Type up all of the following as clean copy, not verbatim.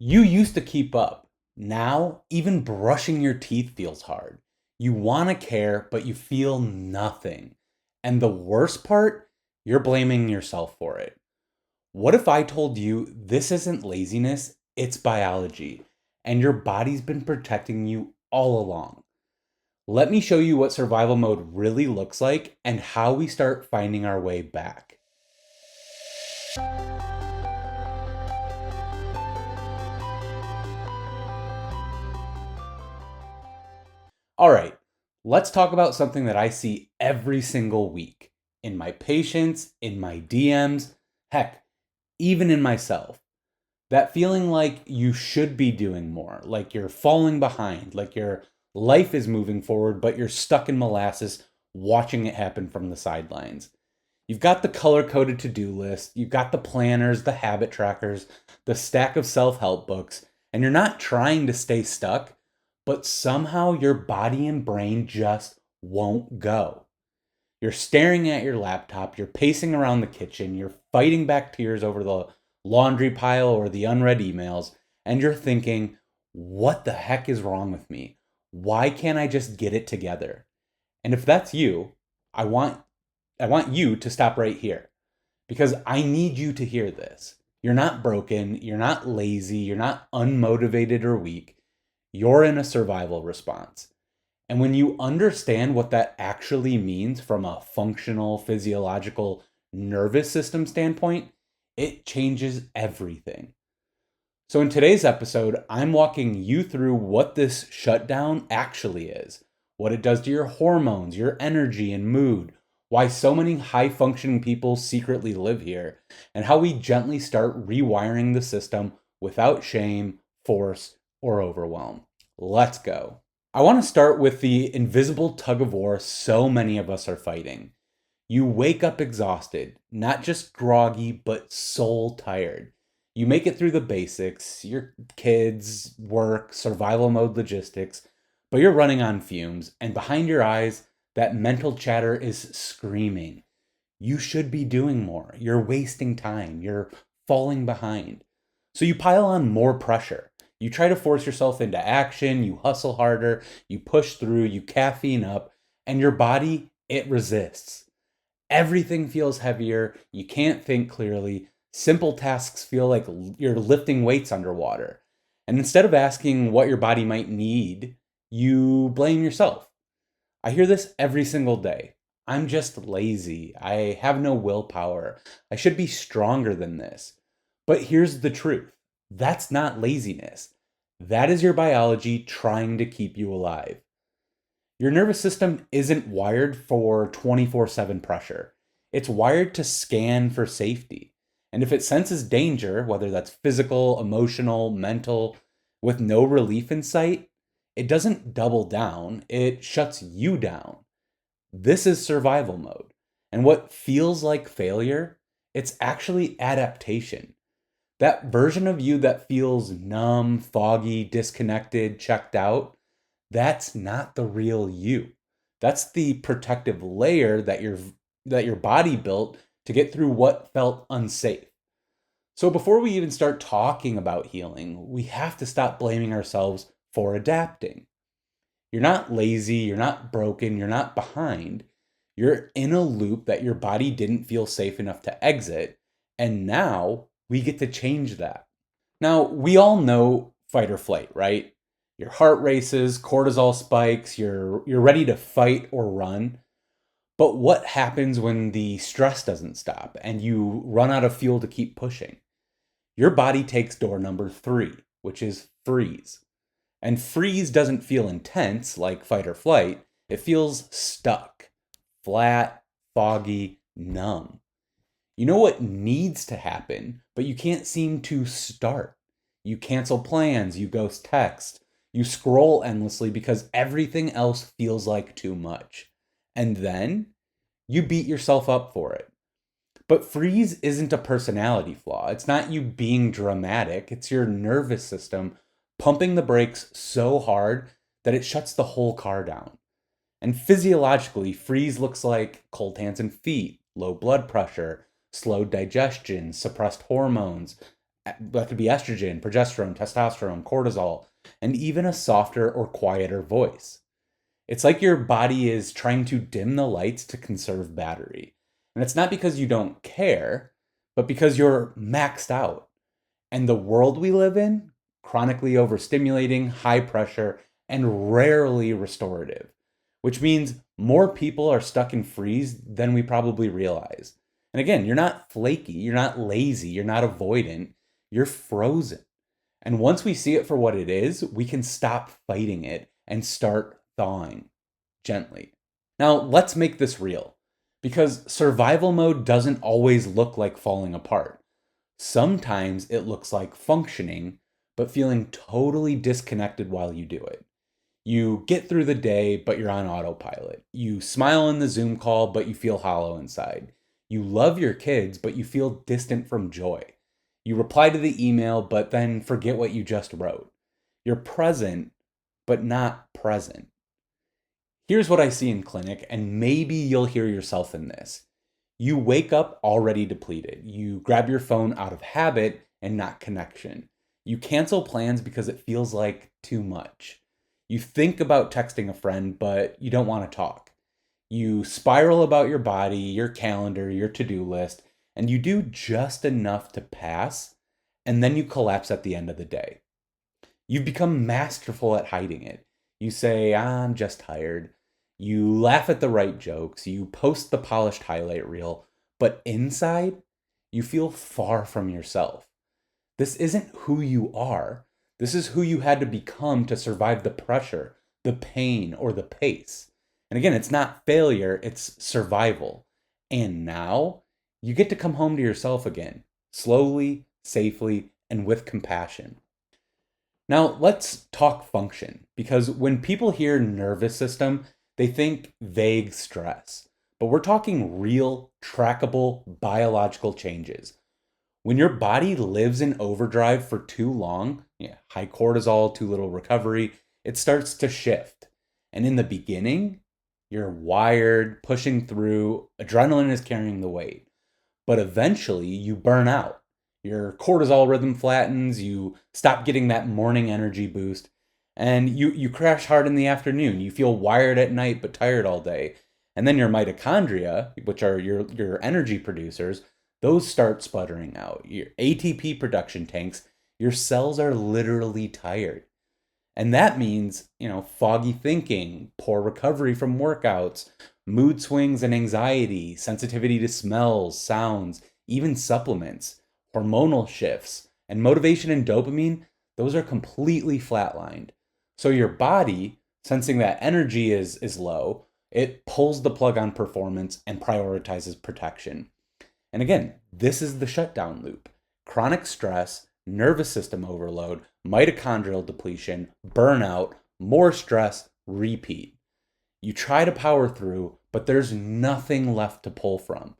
You used to keep up. Now, even brushing your teeth feels hard. You want to care, but you feel nothing. And the worst part, you're blaming yourself for it. What if I told you this isn't laziness, it's biology, and your body's been protecting you all along? Let me show you what survival mode really looks like and how we start finding our way back. All right, let's talk about something that I see every single week in my patients, in my DMs, heck, even in myself. That feeling like you should be doing more, like you're falling behind, like your life is moving forward, but you're stuck in molasses watching it happen from the sidelines. You've got the color coded to do list, you've got the planners, the habit trackers, the stack of self help books, and you're not trying to stay stuck, but somehow your body and brain just won't go. You're staring at your laptop, you're pacing around the kitchen, you're fighting back tears over the laundry pile or the unread emails, and you're thinking, what the heck is wrong with me? Why can't I just get it together? And if that's you, I want I want you to stop right here because I need you to hear this. You're not broken, you're not lazy, you're not unmotivated or weak. You're in a survival response. And when you understand what that actually means from a functional, physiological, nervous system standpoint, it changes everything. So, in today's episode, I'm walking you through what this shutdown actually is, what it does to your hormones, your energy, and mood, why so many high functioning people secretly live here, and how we gently start rewiring the system without shame, force, or overwhelm. Let's go. I want to start with the invisible tug of war so many of us are fighting. You wake up exhausted, not just groggy, but soul tired. You make it through the basics, your kids, work, survival mode logistics, but you're running on fumes, and behind your eyes, that mental chatter is screaming. You should be doing more. You're wasting time. You're falling behind. So you pile on more pressure. You try to force yourself into action, you hustle harder, you push through, you caffeine up, and your body, it resists. Everything feels heavier, you can't think clearly, simple tasks feel like you're lifting weights underwater. And instead of asking what your body might need, you blame yourself. I hear this every single day. I'm just lazy. I have no willpower. I should be stronger than this. But here's the truth. That's not laziness. That is your biology trying to keep you alive. Your nervous system isn't wired for 24/7 pressure. It's wired to scan for safety. And if it senses danger, whether that's physical, emotional, mental, with no relief in sight, it doesn't double down, it shuts you down. This is survival mode. And what feels like failure, it's actually adaptation. That version of you that feels numb, foggy, disconnected, checked out, that's not the real you. That's the protective layer that your body built to get through what felt unsafe. So before we even start talking about healing, we have to stop blaming ourselves for adapting. You're not lazy, you're not broken, you're not behind. You're in a loop that your body didn't feel safe enough to exit, and now we get to change that. Now, we all know fight or flight, right? Your heart races, cortisol spikes, you're ready to fight or run. But what happens when the stress doesn't stop and you run out of fuel to keep pushing? Your body takes door number 3, which is freeze. And freeze doesn't feel intense like fight or flight. It feels stuck, flat, foggy, numb. You know what needs to happen, but you can't seem to start. You cancel plans, you ghost text, you scroll endlessly because everything else feels like too much. And then you beat yourself up for it. But freeze isn't a personality flaw. It's not you being dramatic. It's your nervous system pumping the brakes so hard that it shuts the whole car down. And physiologically, freeze looks like cold hands and feet, low blood pressure, slowed digestion, suppressed hormones, That could be estrogen, progesterone, testosterone, cortisol, and even a softer or quieter voice. It's like your body is trying to dim the lights to conserve battery. And it's not because you don't care, but because you're maxed out. And the world we live in, chronically overstimulating, high pressure, and rarely restorative, which means more people are stuck in freeze than we probably realize. And again, you're not flaky, you're not lazy, you're not avoidant, you're frozen. And once we see it for what it is, we can stop fighting it and start thawing gently. Now, let's make this real, because survival mode doesn't always look like falling apart. Sometimes it looks like functioning, but feeling totally disconnected while you do it. You get through the day, but you're on autopilot. You smile in the Zoom call, but you feel hollow inside. You love your kids, but you feel distant from joy. You reply to the email, but then forget what you just wrote. You're present, but not present. Here's what I see in clinic, and maybe you'll hear yourself in this. You wake up already depleted. You grab your phone out of habit and not connection. You cancel plans because it feels like too much. You think about texting a friend, but you don't want to talk. You spiral about your body, your calendar, your to-do list, and you do just enough to pass, and then you collapse at the end of the day. You've become masterful at hiding it. You say, I'm just tired. You laugh at the right jokes. You post the polished highlight reel. But inside, you feel far from yourself. This isn't who you are. This is who you had to become to survive the pressure, the pain, or the pace. And again, it's not failure, it's survival. And now, you get to come home to yourself again, slowly, safely, and with compassion. Now, let's talk function, because when people hear nervous system, they think vague stress. But we're talking real, trackable, biological changes. When your body lives in overdrive for too long, high cortisol, too little recovery, it starts to shift. And in the beginning, you're wired, pushing through, adrenaline is carrying the weight. But eventually, you burn out. Your cortisol rhythm flattens, you stop getting that morning energy boost, and you crash hard in the afternoon. You feel wired at night but tired all day. And then your mitochondria, which are your energy producers, those start sputtering out. Your ATP production tanks, your cells are literally tired. And that means, foggy thinking, poor recovery from workouts, mood swings and anxiety, sensitivity to smells, sounds, even supplements, hormonal shifts, and motivation and dopamine, those are completely flatlined. So your body, sensing that energy is low, it pulls the plug on performance and prioritizes protection. And again, this is the shutdown loop. Chronic stress, nervous system overload, mitochondrial depletion, burnout, more stress, repeat. You try to power through, but there's nothing left to pull from.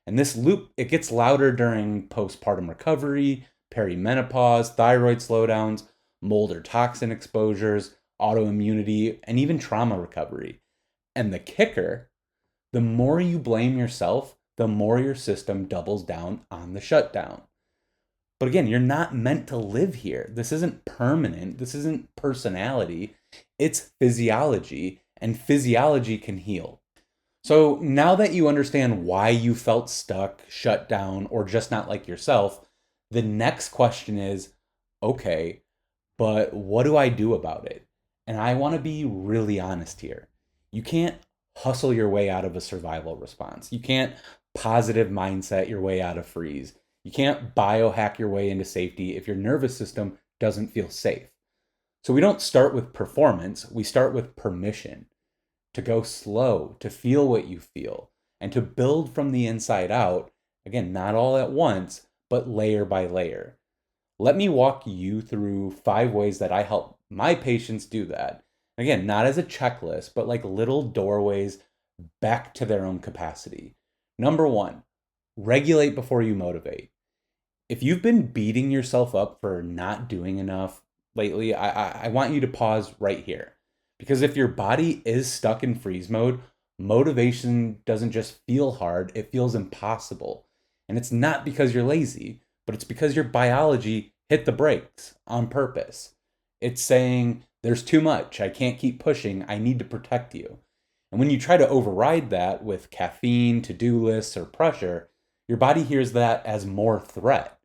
And this loop, it gets louder during postpartum recovery, perimenopause, thyroid slowdowns, mold or toxin exposures, autoimmunity, and even trauma recovery. And the kicker, the more you blame yourself, the more your system doubles down on the shutdown. But again, you're not meant to live here. This isn't permanent. This isn't personality. It's physiology, and physiology can heal. So now that you understand why you felt stuck, shut down, or just not like yourself, the next question is, okay, but what do I do about it? And I want to be really honest here. You can't hustle your way out of a survival response. You can't positive mindset your way out of freeze. You can't biohack your way into safety if your nervous system doesn't feel safe. So we don't start with performance, we start with permission to go slow, to feel what you feel, and to build from the inside out. Again, not all at once, but layer by layer. Let me walk you through 5 ways that I help my patients do that. Again, not as a checklist, but like little doorways back to their own capacity. Number 1, regulate before you motivate. If you've been beating yourself up for not doing enough lately, I want you to pause right here. Because if your body is stuck in freeze mode, motivation doesn't just feel hard, it feels impossible. And it's not because you're lazy, but it's because your biology hit the brakes on purpose. It's saying, there's too much. I can't keep pushing. I need to protect you. And when you try to override that with caffeine, to-do lists, or pressure, your body hears that as more threat.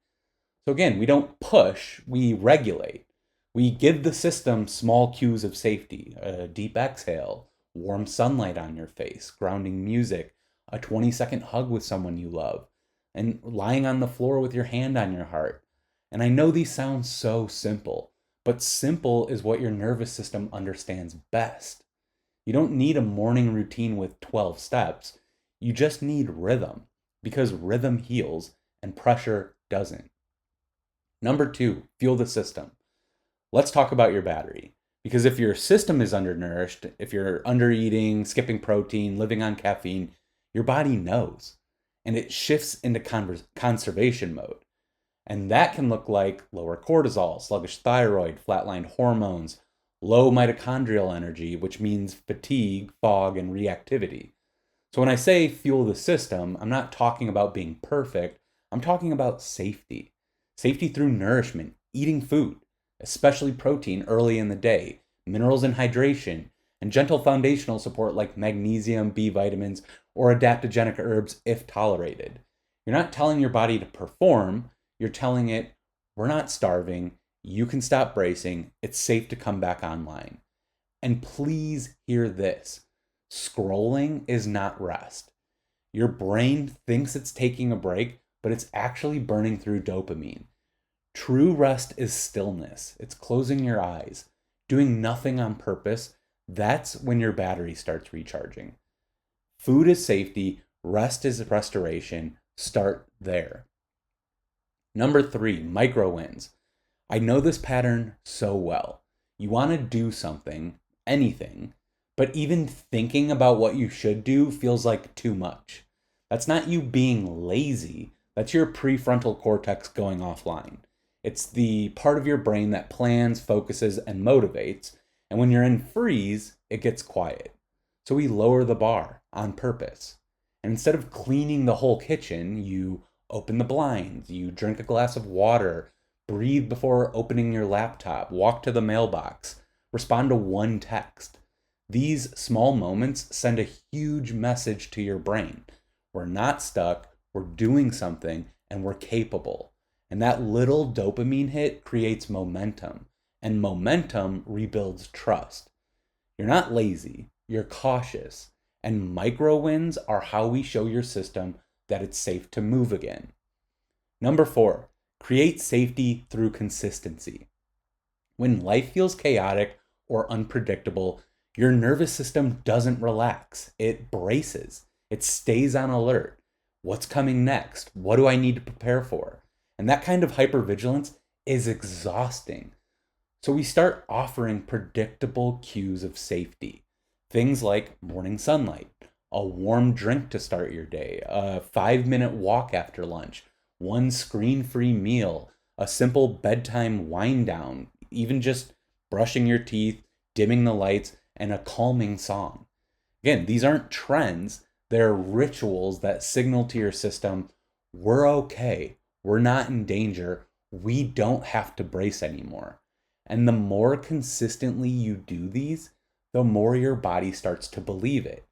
So again, we don't push, we regulate. We give the system small cues of safety, a deep exhale, warm sunlight on your face, grounding music, a 20-second hug with someone you love, and lying on the floor with your hand on your heart. And I know these sound so simple, but simple is what your nervous system understands best. You don't need a morning routine with 12 steps. You just need rhythm, because rhythm heals and pressure doesn't. Number 2, fuel the system. Let's talk about your battery. Because if your system is undernourished, if you're undereating, skipping protein, living on caffeine, your body knows. And it shifts into conservation mode. And that can look like lower cortisol, sluggish thyroid, flatlined hormones, low mitochondrial energy, which means fatigue, fog, and reactivity. So when I say fuel the system, I'm not talking about being perfect. I'm talking about safety. Safety through nourishment, eating food, especially protein early in the day, minerals and hydration, and gentle foundational support like magnesium, B vitamins, or adaptogenic herbs if tolerated. You're not telling your body to perform, you're telling it, we're not starving, you can stop bracing, it's safe to come back online. And please hear this, scrolling is not rest. Your brain thinks it's taking a break, but it's actually burning through dopamine. True rest is stillness. It's closing your eyes, doing nothing on purpose. That's when your battery starts recharging. Food is safety, rest is restoration. Start there. Number 3, micro wins. I know this pattern so well. You want to do something, anything, but even thinking about what you should do feels like too much. That's not you being lazy. That's your prefrontal cortex going offline. It's the part of your brain that plans, focuses, and motivates. And when you're in freeze, it gets quiet. So we lower the bar on purpose. And instead of cleaning the whole kitchen, you open the blinds, you drink a glass of water, breathe before opening your laptop, walk to the mailbox, respond to one text. These small moments send a huge message to your brain. We're not stuck, we're doing something, and we're capable. And that little dopamine hit creates momentum, and momentum rebuilds trust. You're not lazy, you're cautious, and micro wins are how we show your system that it's safe to move again. Number 4, create safety through consistency. When life feels chaotic or unpredictable, your nervous system doesn't relax. It braces. It stays on alert. What's coming next? What do I need to prepare for? And that kind of hypervigilance is exhausting. So we start offering predictable cues of safety. Things like morning sunlight, a warm drink to start your day, a 5-minute walk after lunch, one screen-free meal, a simple bedtime wind down, even just brushing your teeth, dimming the lights, and a calming song. Again, these aren't trends, they're rituals that signal to your system, we're okay, we're not in danger, we don't have to brace anymore. And the more consistently you do these, the more your body starts to believe it.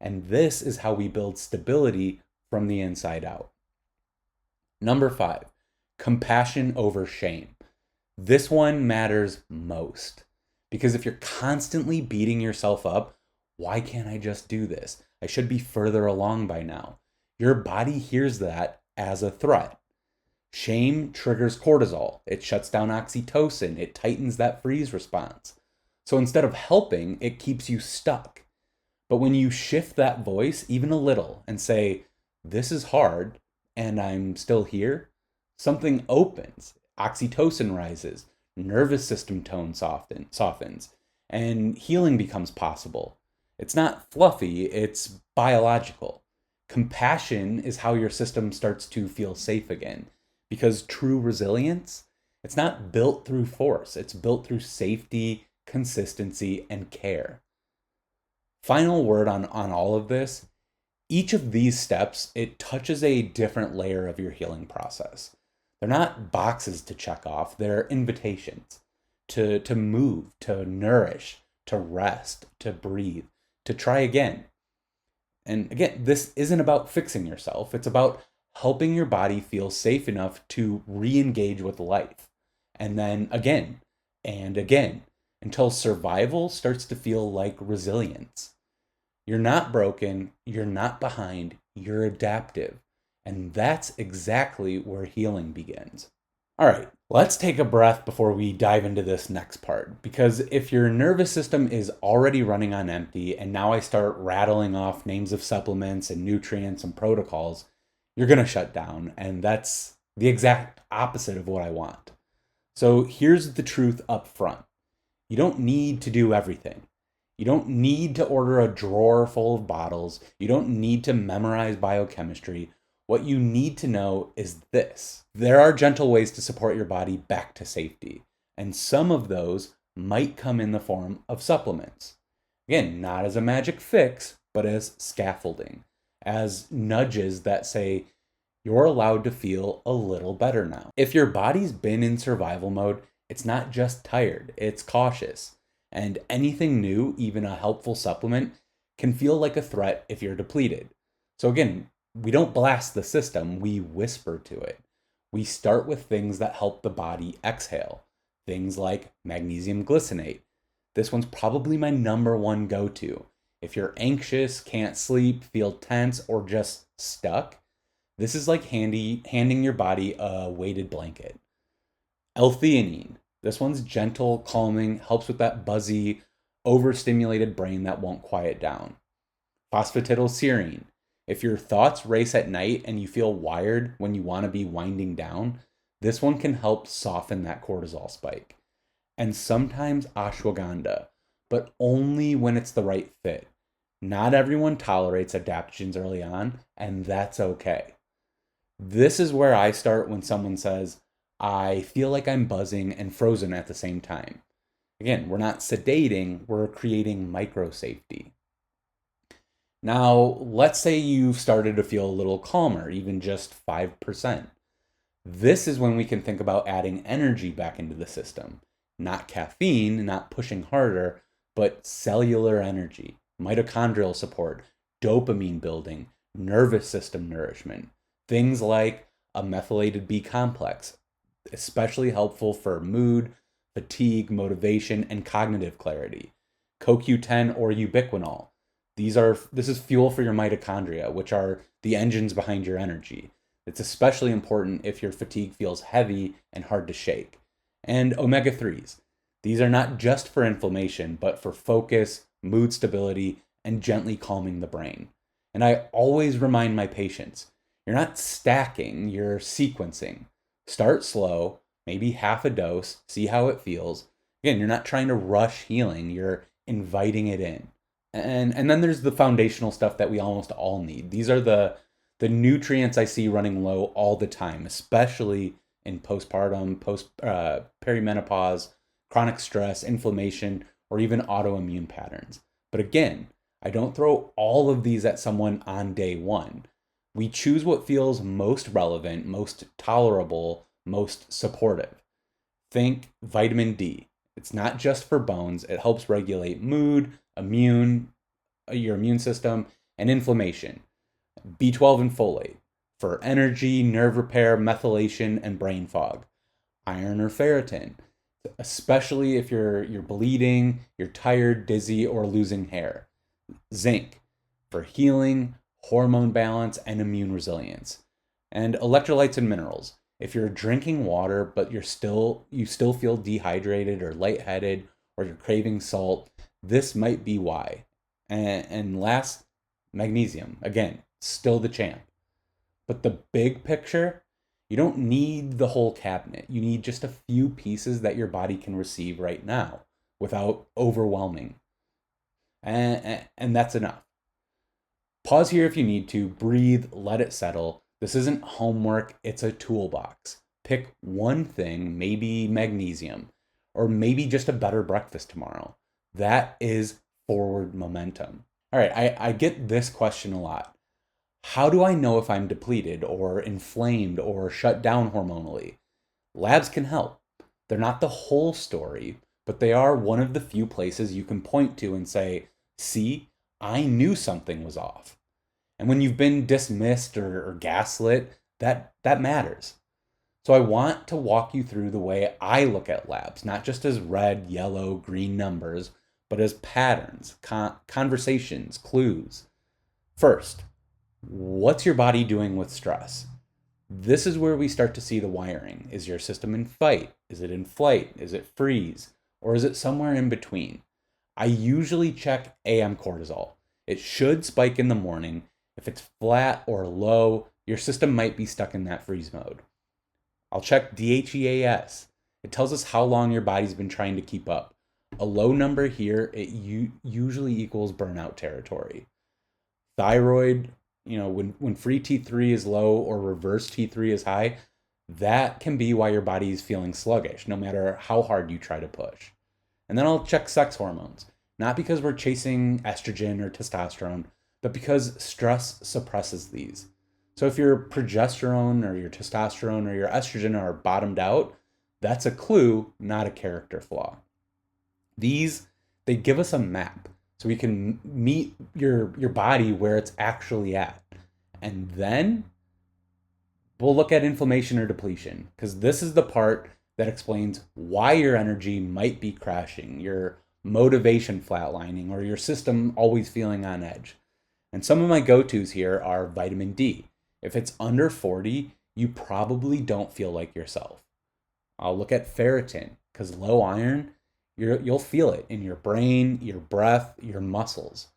And this is how we build stability from the inside out. Number 5, compassion over shame. This one matters most. Because if you're constantly beating yourself up, why can't I just do this? I should be further along by now. Your body hears that as a threat. Shame triggers cortisol. It shuts down oxytocin. It tightens that freeze response. So instead of helping, it keeps you stuck. But when you shift that voice even a little and say, this is hard and I'm still here, something opens. Oxytocin rises. Nervous system tone softens. And healing becomes possible. It's not fluffy, it's biological. Compassion is how your system starts to feel safe again. Because true resilience, it's not built through force, it's built through safety, consistency, and care. Final word on all of this, each of these steps, it touches a different layer of your healing process. They're not boxes to check off, they're invitations to move, to nourish, to rest, to breathe, to try again. And again, this isn't about fixing yourself, it's about helping your body feel safe enough to re engage with life. And then again and again until survival starts to feel like resilience. You're not broken, you're not behind, you're adaptive. And that's exactly where healing begins. All right, let's take a breath before we dive into this next part. Because if your nervous system is already running on empty, and now I start rattling off names of supplements and nutrients and protocols, you're going to shut down. And that's the exact opposite of what I want. So here's the truth up front: you don't need to do everything. You don't need to order a drawer full of bottles. You don't need to memorize biochemistry. What you need to know is this: there are gentle ways to support your body back to safety. And some of those might come in the form of supplements. Again, not as a magic fix, but as scaffolding, as nudges that say, you're allowed to feel a little better now. If your body's been in survival mode, it's not just tired, it's cautious. And anything new, even a helpful supplement, can feel like a threat if you're depleted. So again, we don't blast the system, we whisper to it. We start with things that help the body exhale. Things like magnesium glycinate. This one's probably my number one go-to. If you're anxious, can't sleep, feel tense, or just stuck, this is like handing your body a weighted blanket. L-theanine. This one's gentle, calming, helps with that buzzy, overstimulated brain that won't quiet down. Phosphatidylserine. If your thoughts race at night and you feel wired when you want to be winding down, this one can help soften that cortisol spike. And sometimes ashwagandha, but only when it's the right fit. Not everyone tolerates adaptogens early on, and that's okay. This is where I start when someone says, I feel like I'm buzzing and frozen at the same time. Again, we're not sedating, we're creating micro safety. Now, let's say you've started to feel a little calmer, even just 5%. This is when we can think about adding energy back into the system. Not caffeine, not pushing harder, but cellular energy, mitochondrial support, dopamine building, nervous system nourishment. Things like a methylated B complex, especially helpful for mood, fatigue, motivation, and cognitive clarity. CoQ10 or ubiquinol. This is fuel for your mitochondria, which are the engines behind your energy. It's especially important if your fatigue feels heavy and hard to shake. And omega-3s. These are not just for inflammation, but for focus, mood stability, and gently calming the brain. And I always remind my patients, you're not stacking, you're sequencing. Start slow, maybe half a dose, see how it feels. Again, you're not trying to rush healing, you're inviting it in. And then there's the foundational stuff that we almost all need. These are the nutrients I see running low all the time, especially in postpartum, perimenopause, chronic stress, inflammation, or even autoimmune patterns. But again, I don't throw all of these at someone on day one. We choose what feels most relevant, most tolerable, most supportive. Think vitamin D. It's not just for bones. It helps regulate mood, your immune system, and inflammation. B12 and folate for energy, nerve repair, methylation, and brain fog. Iron or ferritin, especially if you're bleeding, you're tired, dizzy, or losing hair. Zinc for healing, hormone balance, and immune resilience. And electrolytes and minerals. If you're drinking water but you still feel dehydrated or lightheaded or you're craving salt, this might be why. And last, magnesium. Again, still the champ. But the big picture, you don't need the whole cabinet. You need just a few pieces that your body can receive right now without overwhelming. And that's enough. Pause here if you need to, breathe, let it settle. This isn't homework, it's a toolbox. Pick one thing, maybe magnesium, or maybe just a better breakfast tomorrow. That is forward momentum. All right, I get this question a lot. How do I know if I'm depleted or inflamed or shut down hormonally? Labs can help. They're not the whole story, but they are one of the few places you can point to and say, see, I knew something was off. And when you've been dismissed or gaslit, that matters. So I want to walk you through the way I look at labs, not just as red, yellow, green numbers, but as patterns, conversations, clues. First, what's your body doing with stress? This is where we start to see the wiring. Is your system in fight? Is it in flight? Is it freeze? Or is it somewhere in between? I usually check AM cortisol. It should spike in the morning. If it's flat or low, your system might be stuck in that freeze mode. I'll check DHEAS. It tells us how long your body's been trying to keep up. A low number here, it usually equals burnout territory. Thyroid, when free T3 is low or reverse T3 is high, that can be why your body is feeling sluggish, no matter how hard you try to push. And then I'll check sex hormones, not because we're chasing estrogen or testosterone, but because stress suppresses these. So if your progesterone or your testosterone or your estrogen are bottomed out, that's a clue, not a character flaw. They give us a map so we can meet your body where it's actually at. And then we'll look at inflammation or depletion, because this is the part that explains why your energy might be crashing, your motivation flatlining, or your system always feeling on edge. And some of my go-tos here are vitamin D. If it's under 40, you probably don't feel like yourself. I'll look at ferritin, because low iron, you'll feel it in your brain, your breath, your muscles.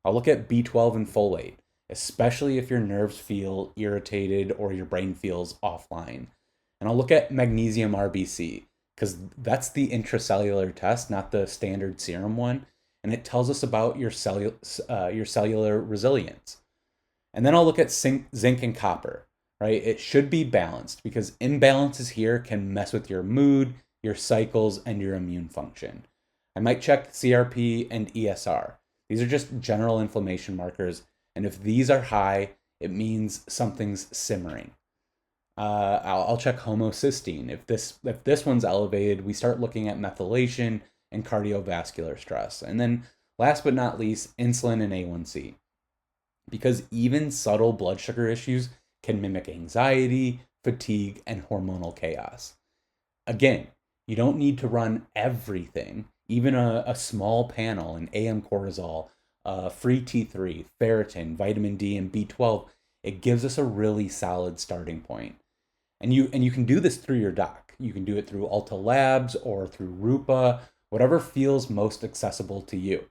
I'll look at B12 and folate, especially if your nerves feel irritated or your brain feels offline. And I'll look at magnesium RBC, because that's the intracellular test, not the standard serum one. And it tells us about your cellular resilience. And then I'll look at zinc and copper, right? It should be balanced, because imbalances here can mess with your mood, your cycles, and your immune function. I might check CRP and ESR. These are just general inflammation markers. And if these are high, it means something's simmering. I'll check homocysteine. If this one's elevated, we start looking at methylation and cardiovascular stress. And then last but not least, insulin and A1C. Because even subtle blood sugar issues can mimic anxiety, fatigue, and hormonal chaos. Again, you don't need to run everything, even a small panel, an AM cortisol, free T3, ferritin, vitamin D, and B12. It gives us a really solid starting point. And you can do this through your doc. You can do it through Ulta Labs or through Rupa, whatever feels most accessible to you.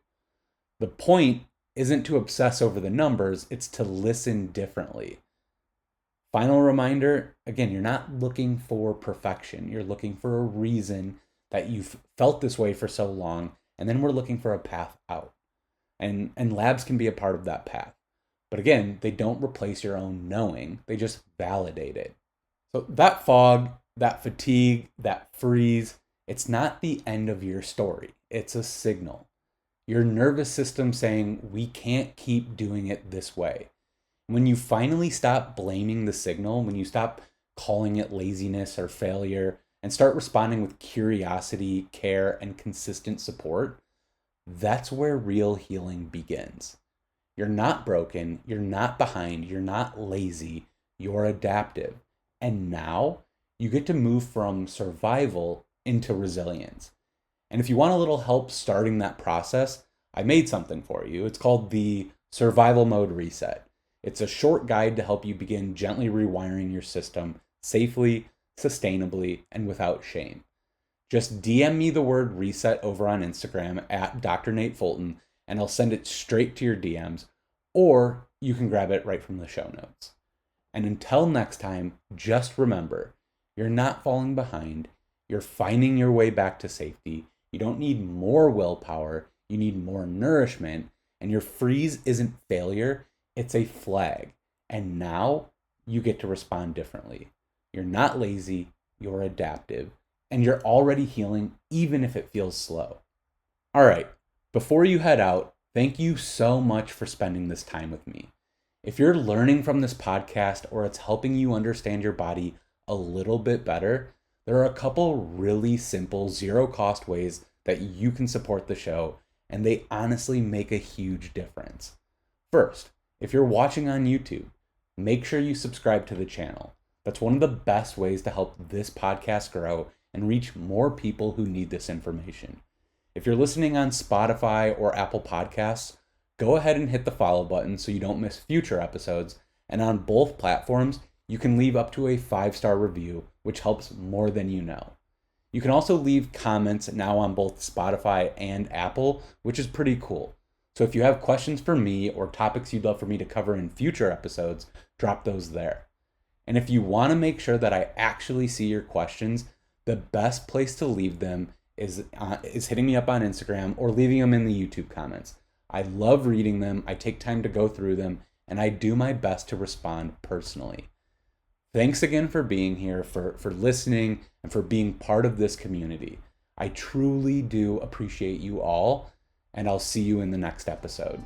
The point isn't to obsess over the numbers, it's to listen differently. Final reminder, again, you're not looking for perfection. You're looking for a reason that you've felt this way for so long, and then we're looking for a path out. And labs can be a part of that path. But again, they don't replace your own knowing, they just validate it. So that fog, that fatigue, that freeze, it's not the end of your story. It's a signal. Your nervous system saying, we can't keep doing it this way. When you finally stop blaming the signal, when you stop calling it laziness or failure, and start responding with curiosity, care, and consistent support, that's where real healing begins. You're not broken, you're not behind, you're not lazy, you're adaptive. And now you get to move from survival into resilience. And if you want a little help starting that process, I made something for you. It's called the Survival Mode Reset. It's a short guide to help you begin gently rewiring your system safely, sustainably, and without shame. Just DM me the word reset over on Instagram at Dr. Nate Fulton, and I'll send it straight to your DMs, or you can grab it right from the show notes. And until next time, just remember, you're not falling behind. You're finding your way back to safety. You don't need more willpower. You need more nourishment. And your freeze isn't failure. It's a flag. And now you get to respond differently. You're not lazy. You're adaptive. And you're already healing, even if it feels slow. All right. Before you head out, thank you so much for spending this time with me. If you're learning from this podcast or it's helping you understand your body a little bit better, there are a couple really simple, zero-cost ways that you can support the show, and they honestly make a huge difference. First, if you're watching on YouTube, make sure you subscribe to the channel. That's one of the best ways to help this podcast grow and reach more people who need this information. If you're listening on Spotify or Apple Podcasts, go ahead and hit the follow button so you don't miss future episodes. And on both platforms, you can leave up to a 5-star review, which helps more than you know. You can also leave comments now on both Spotify and Apple, which is pretty cool. So if you have questions for me or topics you'd love for me to cover in future episodes, drop those there. And if you want to make sure that I actually see your questions, the best place to leave them is hitting me up on Instagram or leaving them in the YouTube comments. I love reading them, I take time to go through them, and I do my best to respond personally. Thanks again for being here, for listening, and for being part of this community. I truly do appreciate you all, and I'll see you in the next episode.